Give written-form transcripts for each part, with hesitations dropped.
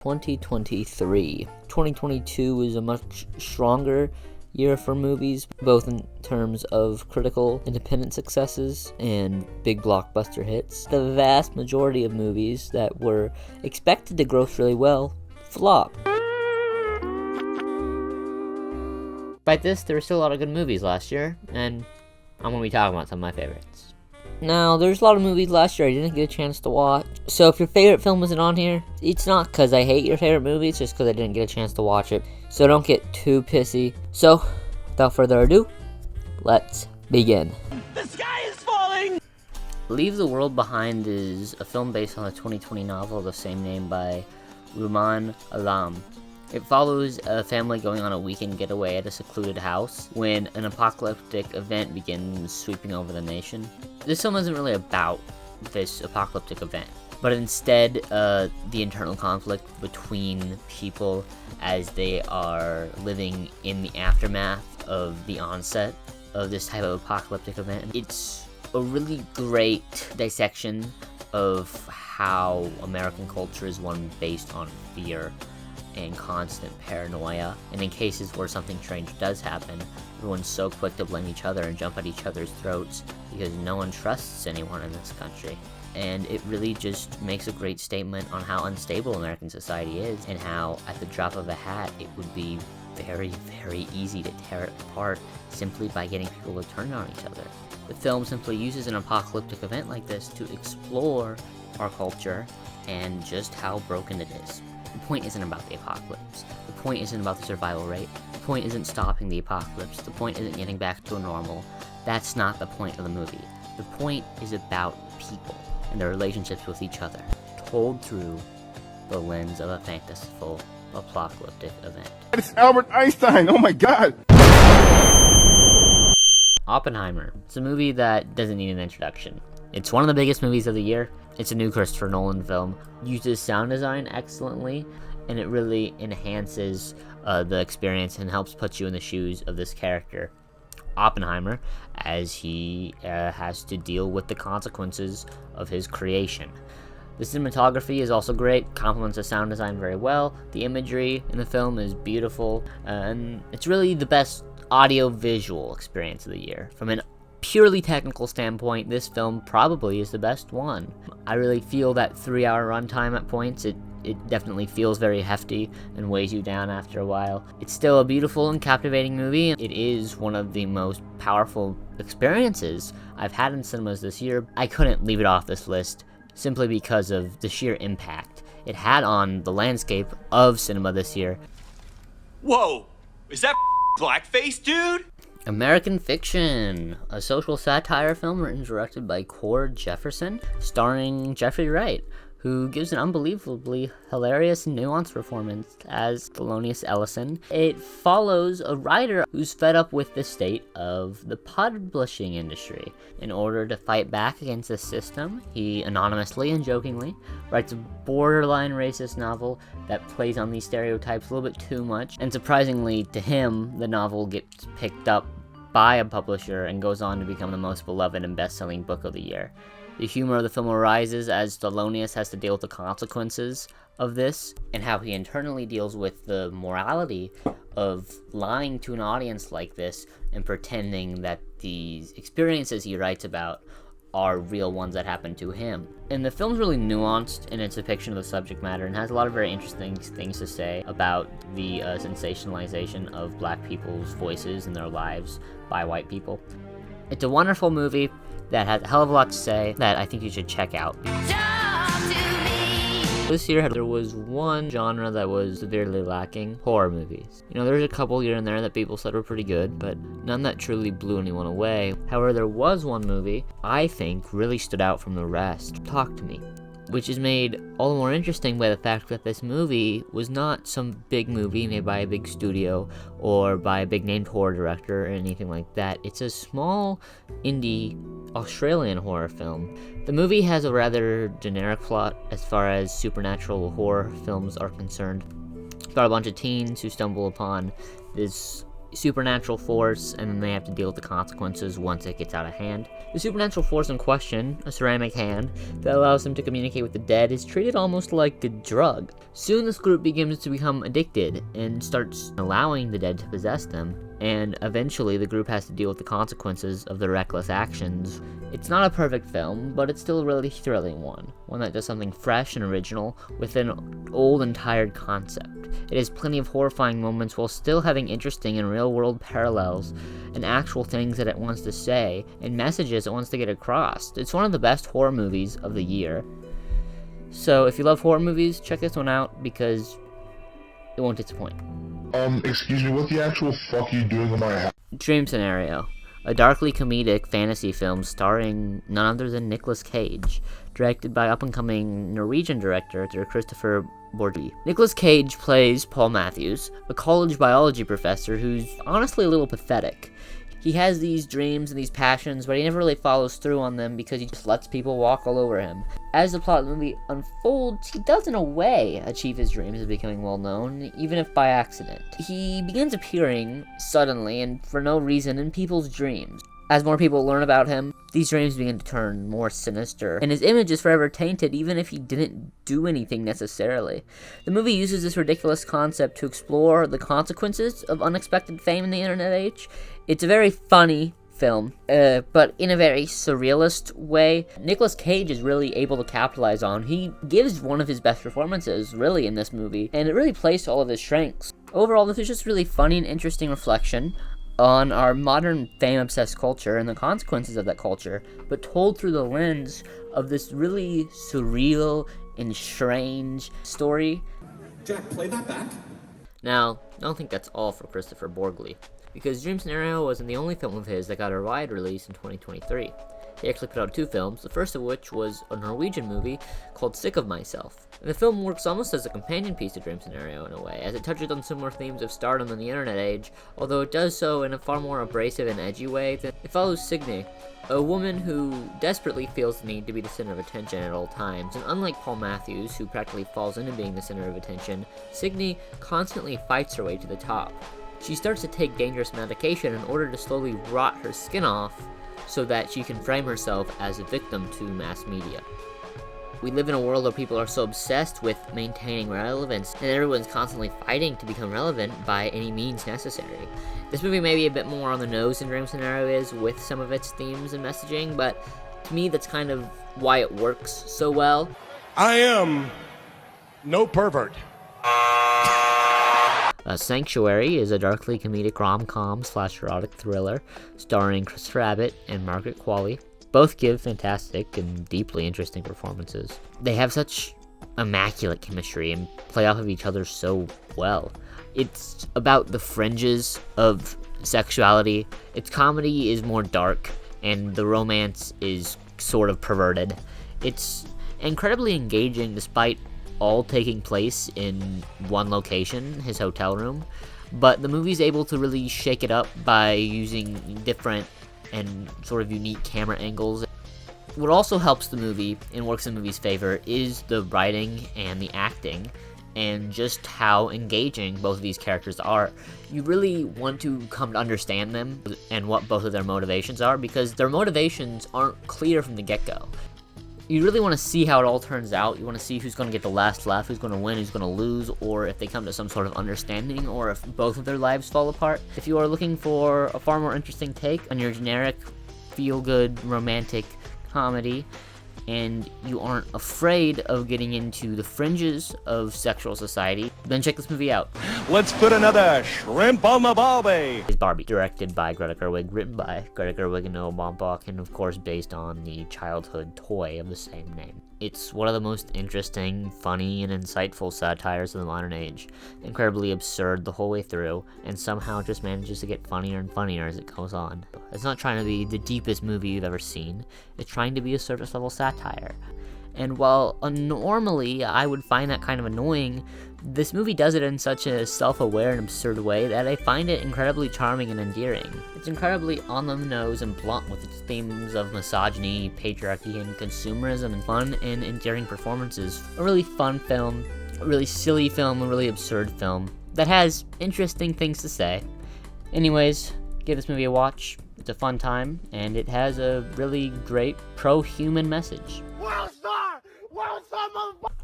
2023. 2022 was a much stronger year for movies, both in terms of critical independent successes and big blockbuster hits. The vast majority of movies that were expected to gross really well flopped. Despite this, there were still a lot of good movies last year, and I'm going to be talking about some of my favorites. Now, there's a lot of movies last year I didn't get a chance to watch. So if your favorite film isn't on here, it's not because I hate your favorite movie, it's just because I didn't get a chance to watch it. So don't get too pissy. So, without further ado, let's begin. The sky is falling! Leave the World Behind is a film based on a 2020 novel of the same name by Rumaan Alam. It follows a family going on a weekend getaway at a secluded house when an apocalyptic event begins sweeping over the nation. This film isn't really about this apocalyptic event, but instead the internal conflict between people as they are living in the aftermath of the onset of this type of apocalyptic event. It's a really great dissection of how American culture is one based on fear and constant paranoia, and in cases where something strange does happen, everyone's so quick to blame each other and jump at each other's throats because no one trusts anyone in this country. And it really just makes a great statement on how unstable American society is, and how at the drop of a hat it would be very, very easy to tear it apart simply by getting people to turn on each other. The film simply uses an apocalyptic event like this to explore our culture and just how broken it is. The point isn't about the apocalypse. The point isn't about the survival rate. The point isn't stopping the apocalypse. The point isn't getting back to a normal. That's not the point of the movie. The point is about people and their relationships with each other, told through the lens of a fanciful apocalyptic event. It's Albert Einstein! Oh my god! Oppenheimer. It's a movie that doesn't need an introduction. It's one of the biggest movies of the year. It's a new Christopher Nolan film. Uses sound design excellently, and it really enhances the experience and helps put you in the shoes of this character, Oppenheimer, as he has to deal with the consequences of his creation. The cinematography is also great, complements the sound design very well. The imagery in the film is beautiful, and it's really the best audio-visual experience of the year. From an purely technical standpoint, this film probably is the best one. I really feel that 3-hour runtime at points, it definitely feels very hefty and weighs you down after a while. It's still a beautiful and captivating movie. It is one of the most powerful experiences I've had in cinemas this year. I couldn't leave it off this list simply because of the sheer impact it had on the landscape of cinema this year. Whoa! Is that blackface, dude? American Fiction, a social satire film written and directed by Cord Jefferson, starring Jeffrey Wright, who gives an unbelievably hilarious and nuanced performance as Thelonious Ellison. It follows a writer who's fed up with the state of the publishing industry. In order to fight back against the system, he anonymously and jokingly writes a borderline racist novel that plays on these stereotypes a little bit too much, and surprisingly to him, the novel gets picked up by a publisher and goes on to become the most beloved and best-selling book of the year. The humor of the film arises as Thelonious has to deal with the consequences of this, and how he internally deals with the morality of lying to an audience like this and pretending that these experiences he writes about are real ones that happen to him. And the film's really nuanced in its depiction of the subject matter and has a lot of very interesting things to say about the sensationalization of black people's voices and their lives by white people. It's a wonderful movie that has a hell of a lot to say that I think you should check out. This year there was one genre that was severely lacking: horror movies. There's a couple here and there that people said were pretty good, but none that truly blew anyone away. However, there was one movie I think really stood out from the rest, Talk to Me, which is made all the more interesting by the fact that this movie was not some big movie made by a big studio or by a big named horror director or anything like that. It's a small indie Australian horror film. The movie has a rather generic plot as far as supernatural horror films are concerned. It's about a bunch of teens who stumble upon this supernatural force, and then they have to deal with the consequences once it gets out of hand. The supernatural force in question, a ceramic hand that allows them to communicate with the dead, is treated almost like a drug. Soon this group begins to become addicted and starts allowing the dead to possess them, and eventually the group has to deal with the consequences of their reckless actions. It's not a perfect film, but it's still a really thrilling one that does something fresh and original with an old and tired concept. It has plenty of horrifying moments while still having interesting and real-world parallels and actual things that it wants to say and messages it wants to get across. It's one of the best horror movies of the year. So if you love horror movies, check this one out because it won't disappoint. Excuse me, what the actual fuck are you doing in my house? Dream Scenario, a darkly comedic fantasy film starring none other than Nicolas Cage, directed by up-and-coming Norwegian director Christopher Borgli. Nicolas Cage plays Paul Matthews, a college biology professor who's honestly a little pathetic. He has these dreams and these passions, but he never really follows through on them because he just lets people walk all over him. As the plot of the movie unfolds, he does in a way achieve his dreams of becoming well known, even if by accident. He begins appearing suddenly and for no reason in people's dreams. As more people learn about him, these dreams begin to turn more sinister, and his image is forever tainted even if he didn't do anything necessarily. The movie uses this ridiculous concept to explore the consequences of unexpected fame in the internet age. It's a very funny film, but in a very surrealist way. Nicolas Cage is really able to capitalize on. He gives one of his best performances, really, in this movie, and it really plays to all of his strengths. Overall, this is just really funny and interesting reflection on our modern fame-obsessed culture and the consequences of that culture, but told through the lens of this really surreal and strange story. Jack, play that back. Now, I don't think that's all for Christopher Borgli, because Dream Scenario wasn't the only film of his that got a wide release in 2023. He actually put out 2 films, the first of which was a Norwegian movie called Sick of Myself. And the film works almost as a companion piece to Dream Scenario in a way, as it touches on similar themes of stardom in the internet age, although it does so in a far more abrasive and edgy way. It follows Signe, a woman who desperately feels the need to be the center of attention at all times, and unlike Paul Matthews, who practically falls into being the center of attention, Signe constantly fights her way to the top. She starts to take dangerous medication in order to slowly rot her skin off, so that she can frame herself as a victim to mass media. We live in a world where people are so obsessed with maintaining relevance, and everyone's constantly fighting to become relevant by any means necessary. This movie may be a bit more on the nose than Dream Scenario is with some of its themes and messaging, but to me that's kind of why it works so well. I am no pervert. Sanctuary is a darkly comedic rom-com / erotic thriller starring Christopher Abbott and Margaret Qualley. Both give fantastic and deeply interesting performances. They have such immaculate chemistry and play off of each other so well. It's about the fringes of sexuality. Its comedy is more dark, and the romance is sort of perverted. It's incredibly engaging despite all taking place in one location, his hotel room, but the movie's able to really shake it up by using different and sort of unique camera angles. What also helps the movie and works in the movie's favor is the writing and the acting, and just how engaging both of these characters are. You really want to come to understand them and what both of their motivations are, because their motivations aren't clear from the get-go. You really want to see how it all turns out. You want to see who's going to get the last laugh, who's going to win, who's going to lose, or if they come to some sort of understanding, or if both of their lives fall apart. If you are looking for a far more interesting take on your generic, feel-good, romantic comedy, and you aren't afraid of getting into the fringes of sexual society, then check this movie out. Let's put another shrimp on the barbie. Is Barbie, directed by Greta Gerwig, written by Greta Gerwig and Noah Baumbach, and of course based on the childhood toy of the same name. It's one of the most interesting, funny, and insightful satires of the modern age. Incredibly absurd the whole way through, and somehow just manages to get funnier and funnier as it goes on. It's not trying to be the deepest movie you've ever seen, it's trying to be a surface level satire. And while normally I would find that kind of annoying, this movie does it in such a self-aware and absurd way that I find it incredibly charming and endearing. It's incredibly on the nose and blunt with its themes of misogyny, patriarchy, and consumerism, and fun and endearing performances. A really fun film, a really silly film, a really absurd film that has interesting things to say. Anyways, give this movie a watch. It's a fun time, and it has a really great pro-human message.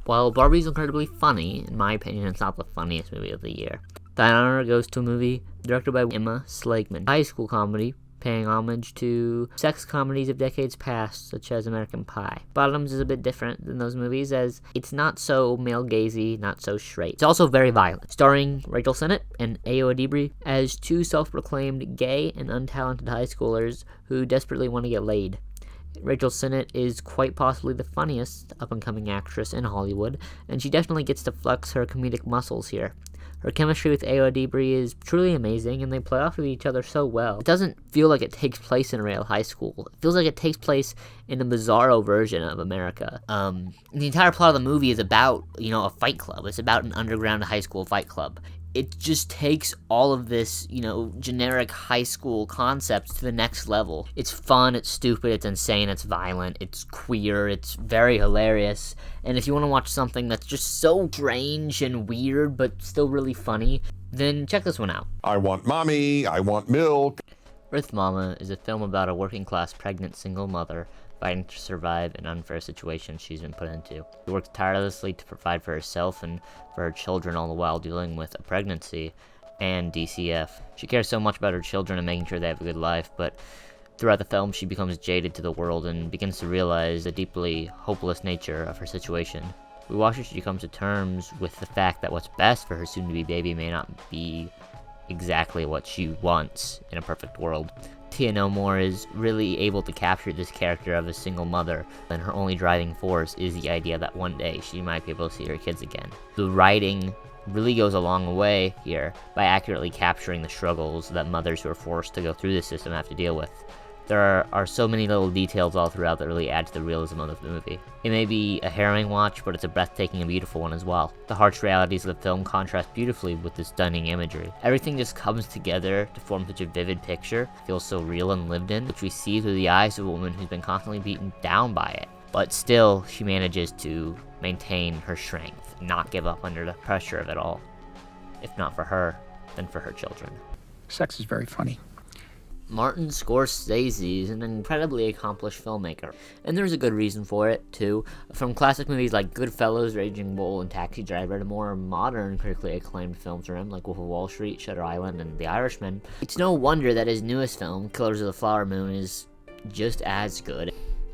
While Barbie's incredibly funny, in my opinion, it's not the funniest movie of the year. The honor goes to a movie directed by Emma Schlegman, a high school comedy paying homage to sex comedies of decades past, such as American Pie. Bottoms is a bit different than those movies, as it's not so male-gazy, not so straight. It's also very violent, starring Rachel Sennett and Ayo Edebiri as two self-proclaimed gay and untalented high schoolers who desperately want to get laid. Rachel Sennett is quite possibly the funniest up-and-coming actress in Hollywood, and she definitely gets to flex her comedic muscles here. Her chemistry with Ayo Edebiri is truly amazing, and they play off of each other so well. It doesn't feel like it takes place in a real high school. It feels like it takes place in a bizarro version of America. The entire plot of the movie is about, a fight club. It's about an underground high school fight club. It just takes all of this, generic high school concepts to the next level. It's fun, it's stupid, it's insane, it's violent, it's queer, it's very hilarious. And if you want to watch something that's just so strange and weird, but still really funny, then check this one out. I want mommy, I want milk. Earth Mama is a film about a working-class pregnant single mother fighting to survive an unfair situation she's been put into. She works tirelessly to provide for herself and for her children, all the while dealing with a pregnancy and DCF. She cares so much about her children and making sure they have a good life, but throughout the film she becomes jaded to the world and begins to realize the deeply hopeless nature of her situation. We watch as she comes to terms with the fact that what's best for her soon-to-be baby may not be exactly what she wants in a perfect world. Tia No More is really able to capture this character of a single mother, and her only driving force is the idea that one day she might be able to see her kids again. The writing really goes a long way here by accurately capturing the struggles that mothers who are forced to go through this system have to deal with. There are so many little details all throughout that really add to the realism of the movie. It may be a harrowing watch, but it's a breathtaking and beautiful one as well. The harsh realities of the film contrast beautifully with the stunning imagery. Everything just comes together to form such a vivid picture, feels so real and lived in, which we see through the eyes of a woman who's been constantly beaten down by it. But still, she manages to maintain her strength, not give up under the pressure of it all. If not for her, then for her children. Sex is very funny. Martin Scorsese is an incredibly accomplished filmmaker, and there's a good reason for it, too. From classic movies like Goodfellas, Raging Bull, and Taxi Driver to more modern, critically acclaimed films from him like Wolf of Wall Street, Shutter Island, and The Irishman, it's no wonder that his newest film, Killers of the Flower Moon, is just as good.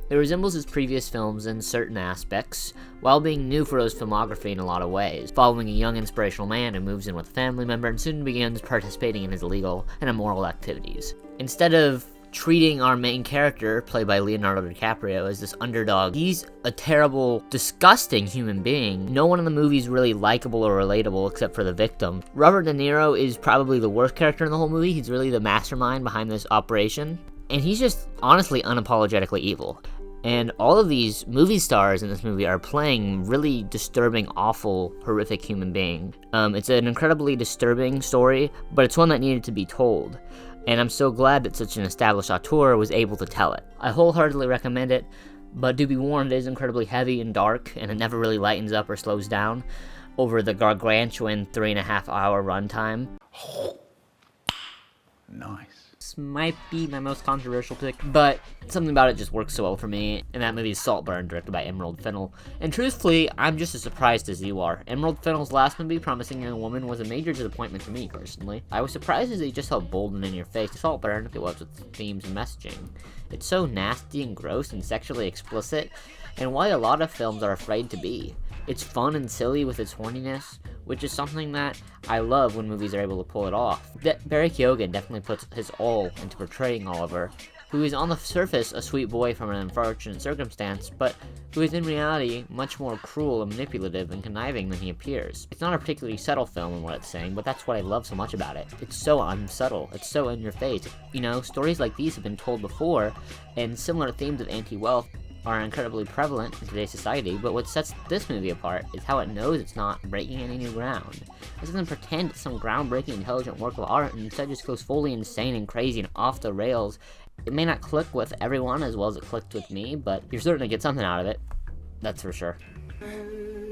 It resembles his previous films in certain aspects, while being new for his filmography in a lot of ways, following a young inspirational man who moves in with a family member and soon begins participating in his illegal and immoral activities. Instead of treating our main character, played by Leonardo DiCaprio, as this underdog, he's a terrible, disgusting human being. No one in the movie is really likable or relatable except for the victim. Robert De Niro is probably the worst character in the whole movie. He's really the mastermind behind this operation, and he's just honestly unapologetically evil. And all of these movie stars in this movie are playing really disturbing, awful, horrific human beings. It's an incredibly disturbing story, but it's one that needed to be told. And I'm so glad that such an established auteur was able to tell it. I wholeheartedly recommend it, but do be warned, it is incredibly heavy and dark, and it never really lightens up or slows down over the gargantuan 3.5-hour runtime. Nice. This might be my most controversial pick, but something about it just works so well for me, and that movie is Saltburn, directed by Emerald Fennell. And truthfully, I'm just as surprised as you are. Emerald Fennell's last movie, Promising Young Woman, was a major disappointment for me, personally. I was surprised as he just held bold and in your face Saltburn if it was with themes and messaging. It's so nasty and gross and sexually explicit, and why a lot of films are afraid to be. It's fun and silly with its horniness, which is something that I love when movies are able to pull it off. Barry Keoghan definitely puts his all into portraying Oliver, who is on the surface a sweet boy from an unfortunate circumstance, but who is in reality much more cruel and manipulative and conniving than he appears. It's not a particularly subtle film in what it's saying, but that's what I love so much about it. It's so unsubtle, it's so in your face. Stories like these have been told before, and similar themes of anti-wealth are incredibly prevalent in today's society, but what sets this movie apart is how it knows it's not breaking any new ground. It doesn't pretend it's some groundbreaking, intelligent work of art, and instead just goes fully insane and crazy and off the rails. It may not click with everyone as well as it clicked with me, but you're certain to get something out of it. That's for sure.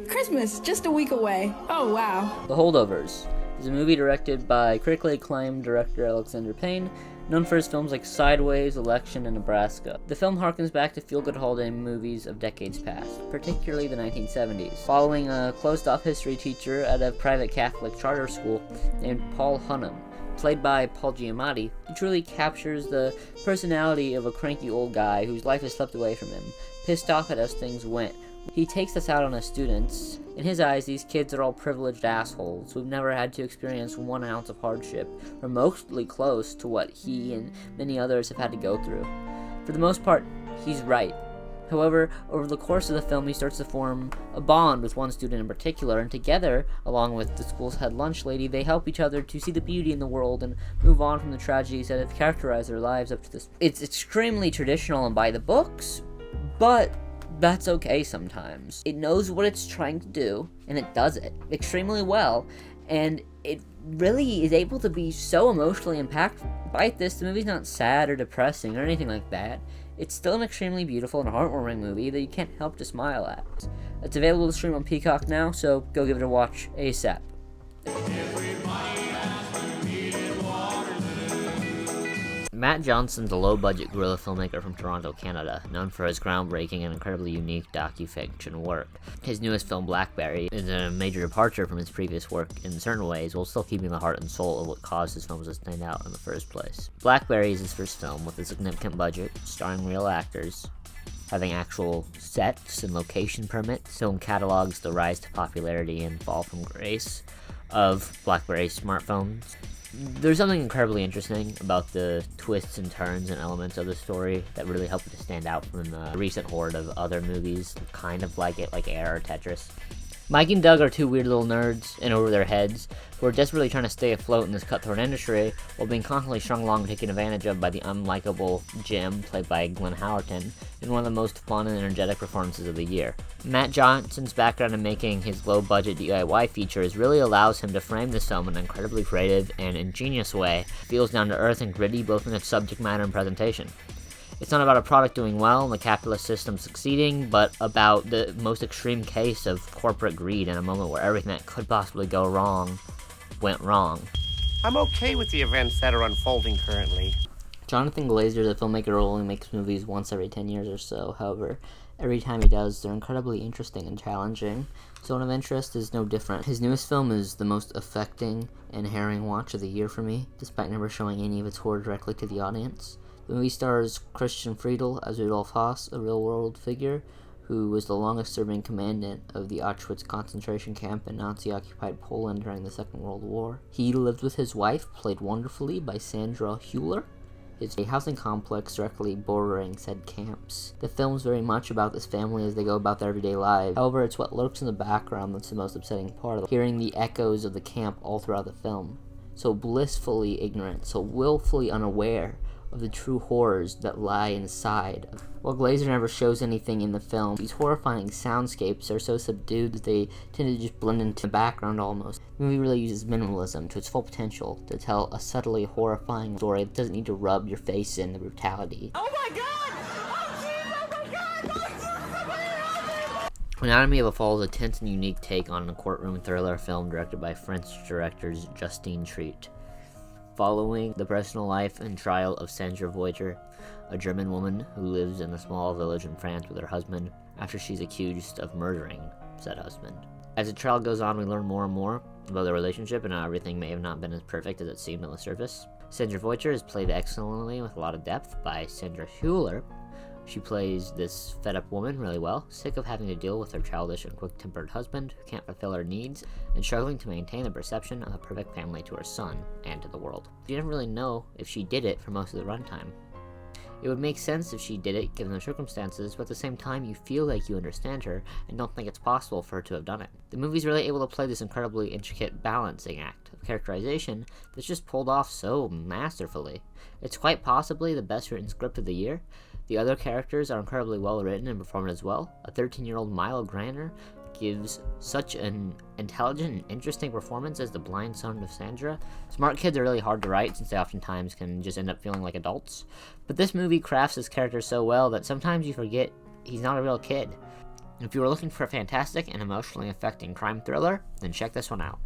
Christmas, just a week away. Oh, wow. The Holdovers is a movie directed by critically acclaimed director Alexander Payne, known for his films like Sideways, Election, and Nebraska. The film harkens back to feel-good holiday movies of decades past, particularly the 1970s, following a closed-off history teacher at a private Catholic charter school named Paul Hunnam, played by Paul Giamatti, who truly captures the personality of a cranky old guy whose life has slipped away from him, pissed off at as things went. He takes this out on his students. In his eyes, these kids are all privileged assholes who've never had to experience 1 ounce of hardship, remotely close to what he and many others have had to go through. For the most part, he's right. However, over the course of the film, he starts to form a bond with one student in particular, and together, along with the school's head lunch lady, they help each other to see the beauty in the world and move on from the tragedies that have characterized their lives up to this. It's extremely traditional and by the books, but that's okay sometimes. It knows what it's trying to do, and it does it extremely well, and it really is able to be so emotionally impactful. By this, the movie's not sad or depressing or anything like that. It's still an extremely beautiful and heartwarming movie that you can't help to smile at. It's available to stream on Peacock now, so go give it a watch ASAP. Matt Johnson's a low-budget guerrilla filmmaker from Toronto, Canada, known for his groundbreaking and incredibly unique docu-fiction work. His newest film, Blackberry, is a major departure from his previous work in certain ways, while still keeping the heart and soul of what caused his films to stand out in the first place. Blackberry is his first film with a significant budget, starring real actors, having actual sets and location permits. Film catalogs the rise to popularity and fall from grace of BlackBerry smartphones. There's something incredibly interesting about the twists and turns and elements of the story that really help it to stand out from the recent horde of other movies kind of like it, like Air or Tetris. Mike and Doug are two weird little nerds in over their heads who are desperately trying to stay afloat in this cutthroat industry while being constantly strung along and taken advantage of by the unlikable Jim, played by Glenn Howerton, in one of the most fun and energetic performances of the year. Matt Johnson's background in making his low-budget DIY features really allows him to frame this film in an incredibly creative and ingenious way. It feels down to earth and gritty both in its subject matter and presentation. It's not about a product doing well and the capitalist system succeeding, but about the most extreme case of corporate greed in a moment where everything that could possibly go wrong went wrong. I'm okay with the events that are unfolding currently. Jonathan Glazer is a filmmaker who only makes movies once every 10 years or so. However, every time he does, they're incredibly interesting and challenging. Zone of Interest is no different. His newest film is the most affecting and harrowing watch of the year for me, despite never showing any of its horror directly to the audience. The movie stars Christian Friedel as Rudolf Haas, a real-world figure who was the longest-serving commandant of the Auschwitz concentration camp in Nazi-occupied Poland during the Second World War. He lived with his wife, played wonderfully by Sandra Hüller. It's a housing complex directly bordering said camps. The film's very much about this family as they go about their everyday lives. However, it's what lurks in the background that's the most upsetting part, hearing the echoes of the camp all throughout the film. So blissfully ignorant, so willfully unaware of the true horrors that lie inside. While Glazer never shows anything in the film, these horrifying soundscapes are so subdued that they tend to just blend into the background almost. The movie really uses minimalism to its full potential to tell a subtly horrifying story that doesn't need to rub your face in the brutality. Oh my god! Oh jeez! Oh my god! Anatomy of a Fall is a tense and unique take on a courtroom thriller film directed by French directors Justine Triet. Following the personal life and trial of Sandra Voiter, a German woman who lives in a small village in France with her husband after she's accused of murdering said husband. As the trial goes on, we learn more and more about the relationship and how everything may have not been as perfect as it seemed on the surface. Sandra Voiter is played excellently with a lot of depth by Sandra Hüller. She plays this fed-up woman really well, sick of having to deal with her childish and quick-tempered husband who can't fulfill her needs, and struggling to maintain the perception of a perfect family to her son and to the world. You never really know if she did it for most of the runtime. It would make sense if she did it given the circumstances, but at the same time you feel like you understand her and don't think it's possible for her to have done it. The movie's really able to play this incredibly intricate balancing act of characterization that's just pulled off so masterfully. It's quite possibly the best written script of the year. The other characters are incredibly well written and performed as well. A 13-year-old Milo Graner gives such an intelligent and interesting performance as the blind son of Sandra. Smart kids are really hard to write since they oftentimes can just end up feeling like adults. But this movie crafts his character so well that sometimes you forget he's not a real kid. If you are looking for a fantastic and emotionally affecting crime thriller, then check this one out.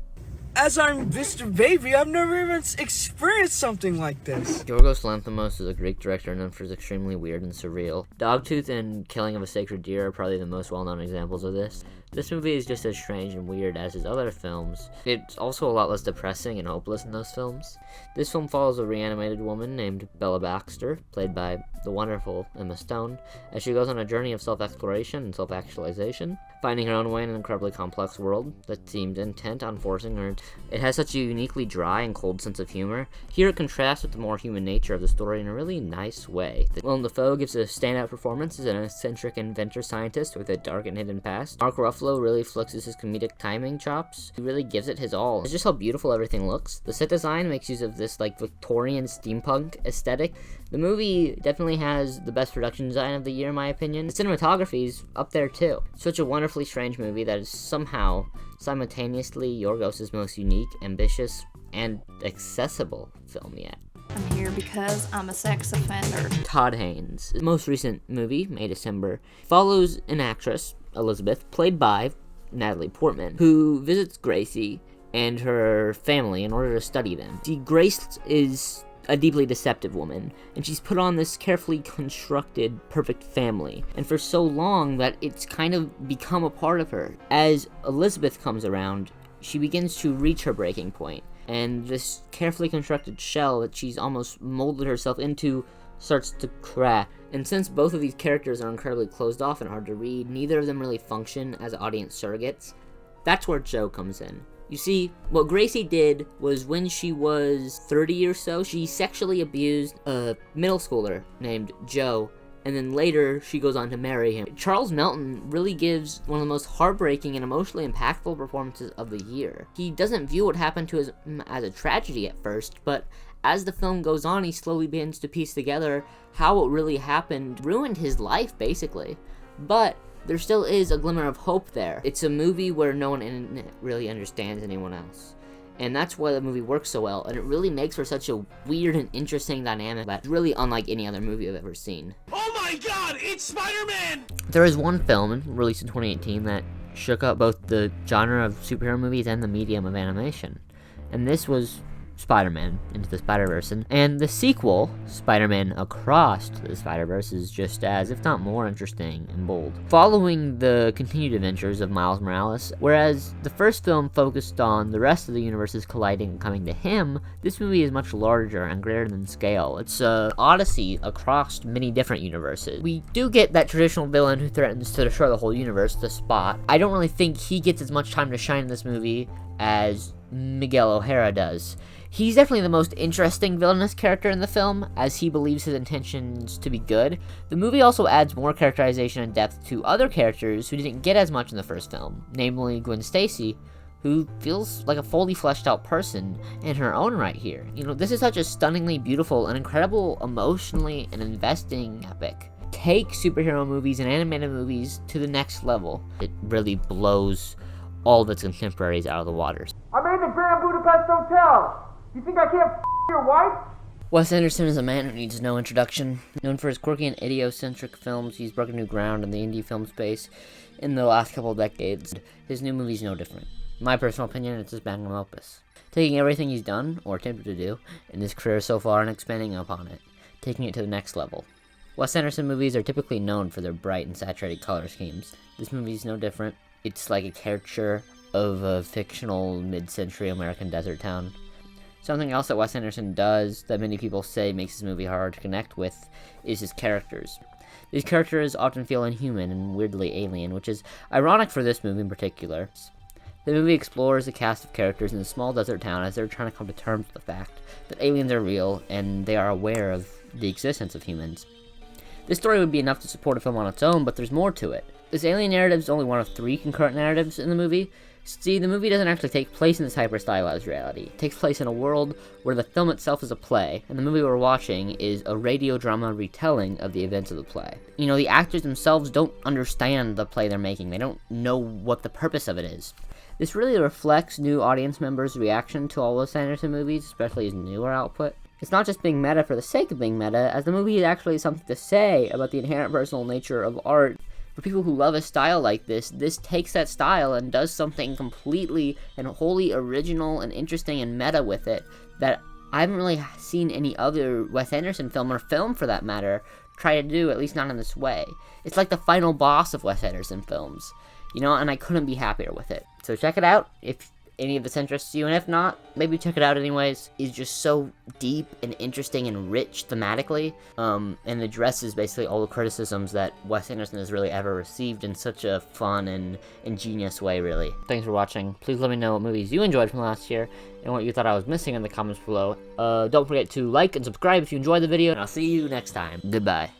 As I'm Mr. Baby, I've never even experienced something like this. Yorgos Lanthimos is a Greek director known for his extremely weird and surreal. Dogtooth and Killing of a Sacred Deer are probably the most well-known examples of this. This movie is just as strange and weird as his other films. It's also a lot less depressing and hopeless in those films. This film follows a reanimated woman named Bella Baxter, played by the wonderful Emma Stone, as she goes on a journey of self-exploration and self-actualization, finding her own way in an incredibly complex world that seemed intent on forcing her. It has such a uniquely dry and cold sense of humor. Here it contrasts with the more human nature of the story in a really nice way. Willem Dafoe gives a standout performance as an eccentric inventor scientist with a dark and hidden past. Mark Ruffalo really flexes his comedic timing chops. He really gives it his all. It's just how beautiful everything looks. The set design makes use of this like Victorian steampunk aesthetic. The movie definitely has the best production design of the year in my opinion. The cinematography is up there too. Such a wonderfully strange movie that is somehow simultaneously Yorgos' most unique, ambitious, and accessible film yet. I'm here because I'm a sex offender. Todd Haynes' most recent movie, May December, follows an actress, Elizabeth, played by Natalie Portman, who visits Gracie and her family in order to study them. See, Grace is a deeply deceptive woman, and she's put on this carefully constructed, perfect family, and for so long that it's kind of become a part of her. As Elizabeth comes around, she begins to reach her breaking point, and this carefully constructed shell that she's almost molded herself into starts to crack. And since both of these characters are incredibly closed off and hard to read, neither of them really function as audience surrogates. That's where Joe comes in. You see, what Gracie did was when she was 30 or so, she sexually abused a middle schooler named Joe, and then later she goes on to marry him. Charles Melton really gives one of the most heartbreaking and emotionally impactful performances of the year. He doesn't view what happened to him as a tragedy at first, but as the film goes on, he slowly begins to piece together how what really happened ruined his life, basically. But there still is a glimmer of hope there. It's a movie where no one in it really understands anyone else. And that's why the movie works so well, and it really makes for such a weird and interesting dynamic that's really unlike any other movie I've ever seen. Oh my god, it's Spider-Man! There is one film released in 2018 that shook up both the genre of superhero movies and the medium of animation. And this was Spider-Man Into the Spider-Verse, and the sequel, Spider-Man Across the Spider-Verse, is just as, if not more, interesting and bold, following the continued adventures of Miles Morales. Whereas the first film focused on the rest of the universes colliding and coming to him, this movie is much larger and greater than scale. It's an odyssey across many different universes. We do get that traditional villain who threatens to destroy the whole universe, the Spot. I don't really think he gets as much time to shine in this movie as Miguel O'Hara does. He's definitely the most interesting villainous character in the film, as he believes his intentions to be good. The movie also adds more characterization and depth to other characters who didn't get as much in the first film, namely Gwen Stacy, who feels like a fully fleshed out person in her own right here. You know, this is such a stunningly beautiful and incredible, emotionally and investing epic. Take superhero movies and animated movies to the next level. It really blows all of its contemporaries out of the water. I'm in the Grand Budapest Hotel. You think I can't your wife? Wes Anderson is a man who needs no introduction. Known for his quirky and idiocentric films, he's broken new ground in the indie film space in the last couple of decades. His new movie's no different. In my personal opinion, it's his magnum opus. Taking everything he's done, or attempted to do, in his career so far and expanding upon it, taking it to the next level. Wes Anderson movies are typically known for their bright and saturated color schemes. This movie's no different. It's like a caricature of a fictional mid-century American desert town. Something else that Wes Anderson does that many people say makes his movie hard to connect with is his characters. These characters often feel inhuman and weirdly alien, which is ironic for this movie in particular. The movie explores the cast of characters in a small desert town as they're trying to come to terms with the fact that aliens are real and they are aware of the existence of humans. This story would be enough to support a film on its own, but there's more to it. This alien narrative is only one of 3 concurrent narratives in the movie. See, the movie doesn't actually take place in this hyper-stylized reality. It takes place in a world where the film itself is a play, and the movie we're watching is a radio drama retelling of the events of the play. You know, the actors themselves don't understand the play they're making. They don't know what the purpose of it is. This really reflects new audience members' reaction to all Wes Anderson movies, especially his newer output. It's not just being meta for the sake of being meta, as the movie actually has something to say about the inherent personal nature of art For people who love a style like this takes that style and does something completely and wholly original and interesting and meta with it that I haven't really seen any other Wes Anderson film, or film for that matter, try to do, at least not in this way. It's like the final boss of Wes Anderson films, you know, and I couldn't be happier with it. So check it out if any of this interests you, and if not, maybe check it out anyways. It's just so deep and interesting and rich thematically, and addresses basically all the criticisms that Wes Anderson has really ever received in such a fun and ingenious way, really. Thanks for watching. Please let me know what movies you enjoyed from last year, and what you thought I was missing in the comments below. Don't forget to like and subscribe if you enjoyed the video, and I'll see you next time. Goodbye.